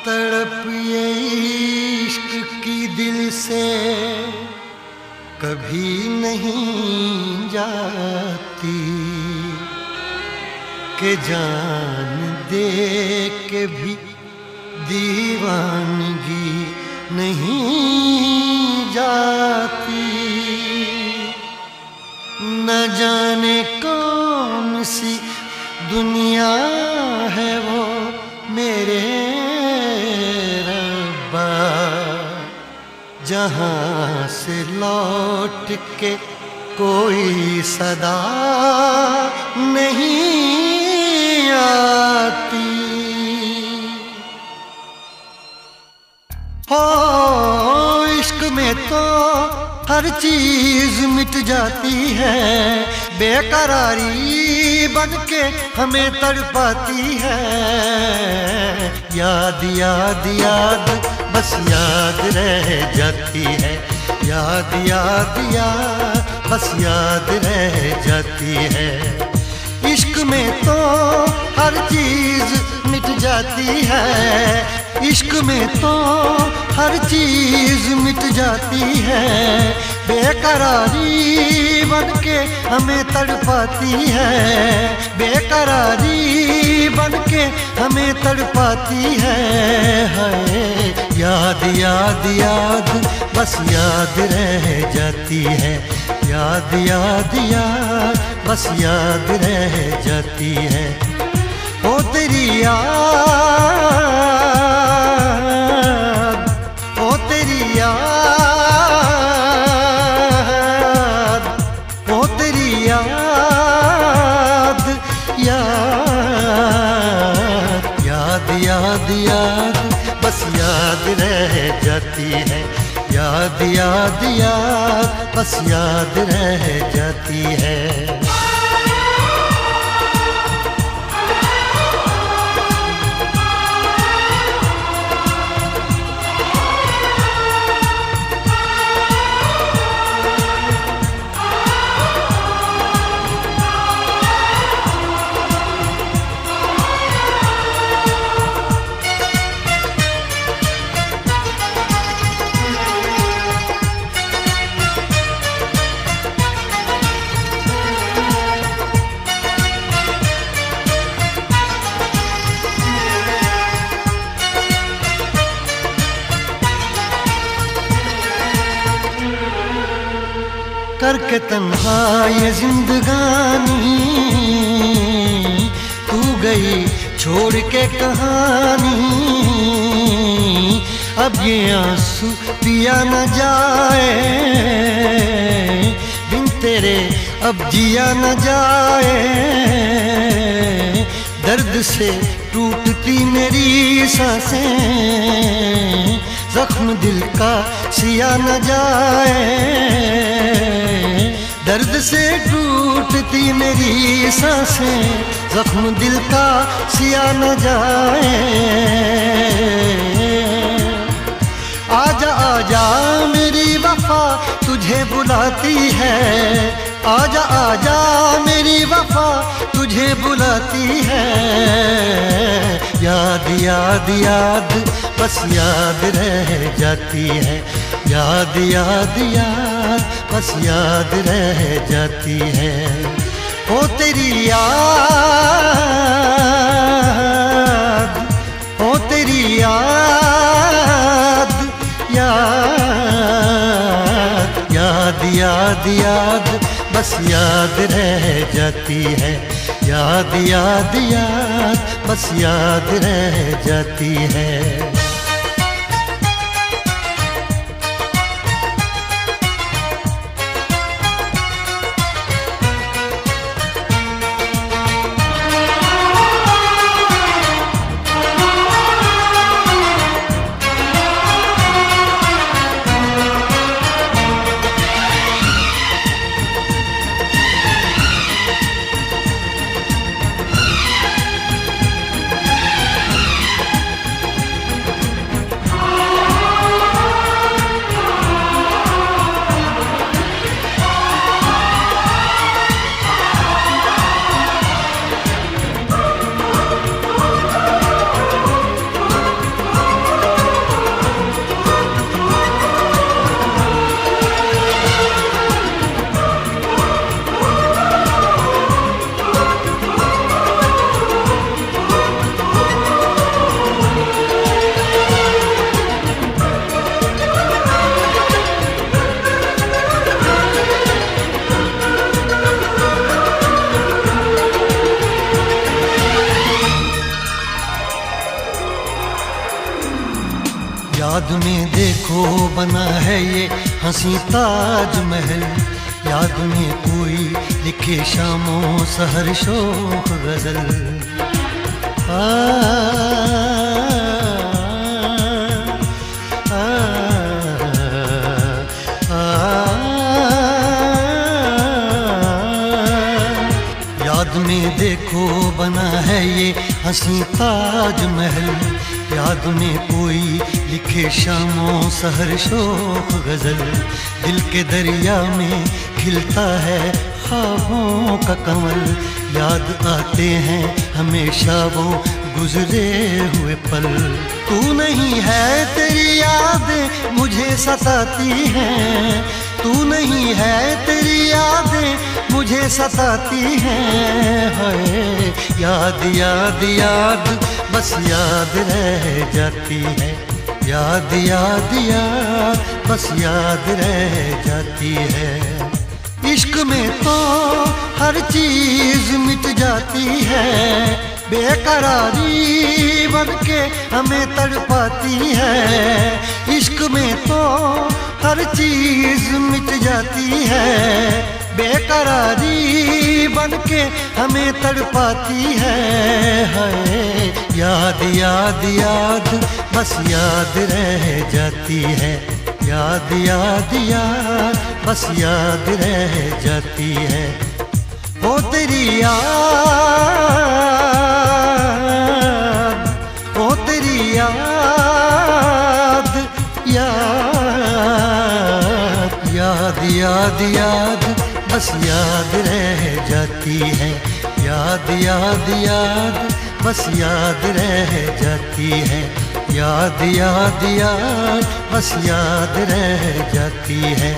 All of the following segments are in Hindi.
तड़प ये इश्क की दिल से कभी नहीं जाती कि जान दे के भी दीवानगी नहीं जाती। न जाने कौन सी दुनिया है वो मेरे रब्बा, जहाँ से लौट के कोई सदा नहीं आती। हो इश्क में तो हर चीज मिट जाती है, बेकरारी बन के हमें तड़पाती है। याद याद याद बस याद रह जाती है, याद याद याद बस याद रह जाती है। इश्क में तो हर चीज मिट जाती है, इश्क में तो हर चीज मिट जाती है। बेकरारी बन के हमें तड़पाती है, बेकरारी बन के हमें तड़पाती है। याद याद याद बस याद रह जाती है, याद याद याद बस याद रह जाती है। ओ तेरी याद, ओ तेरी याद, ओ तेरी याद, याद याद याद याद बस याद रह जाती है, याद याद याद बस याद रह जाती है। करके तन्हा ये जिंदगानी तू गई छोड़ के कहानी। अब ये आंसू पिया न जाए बिन तेरे, अब जिया न जाए। दर्द से टूटती मेरी सांसें, जख्म दिल का सिया न जाए। दर्द से टूटती मेरी सांसें, जख्म दिल का सिया न जाए। आजा आजा मेरी वफा तुझे बुलाती है, आजा आजा मेरी वफा तुझे बुलाती है। याद याद याद बस याद रह जाती है, याद याद याद बस याद रह जाती है। ओ तेरी याद, ओ तेरी याद, याद याद याद याद बस याद रह जाती है, याद याद याद बस याद रह जाती है। याद में देखो बना है ये हंसी ताजमहल, याद में कोई लिखे शामों सहर शोख गजल। आ, आ, आ, याद में देखो बना है ये हंसी ताजमहल, याद में कोई लिखे शामों सहर शोख गजल। दिल के दरिया में खिलता है ख्वाबों का कमल, याद आते हैं हमेशा वो गुजरे हुए पल। तू नहीं है तेरी यादें मुझे सताती हैं, तू नहीं है तेरी यादें मुझे सताती हैं। हाय याद याद याद बस याद रह जाती है, याद याद याद बस याद रह जाती है। इश्क में तो हर चीज मिट जाती है, बेकरारी बन के हमें तड़पाती है। इश्क में तो हर चीज मिट जाती है, बेकरारी बन के हमें तड़पाती है। हाय याद याद याद बस याद रह जाती है, याद याद याद बस याद रह जाती है। ओ तेरी याद, ओ तेरी याद, याद याद याद याद बस याद रह जाती है, याद याद याद बस याद रह जाती है। याद याद याद बस याद रह जाती है,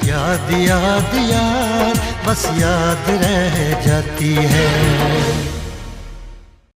याद याद याद बस याद रह जाती है।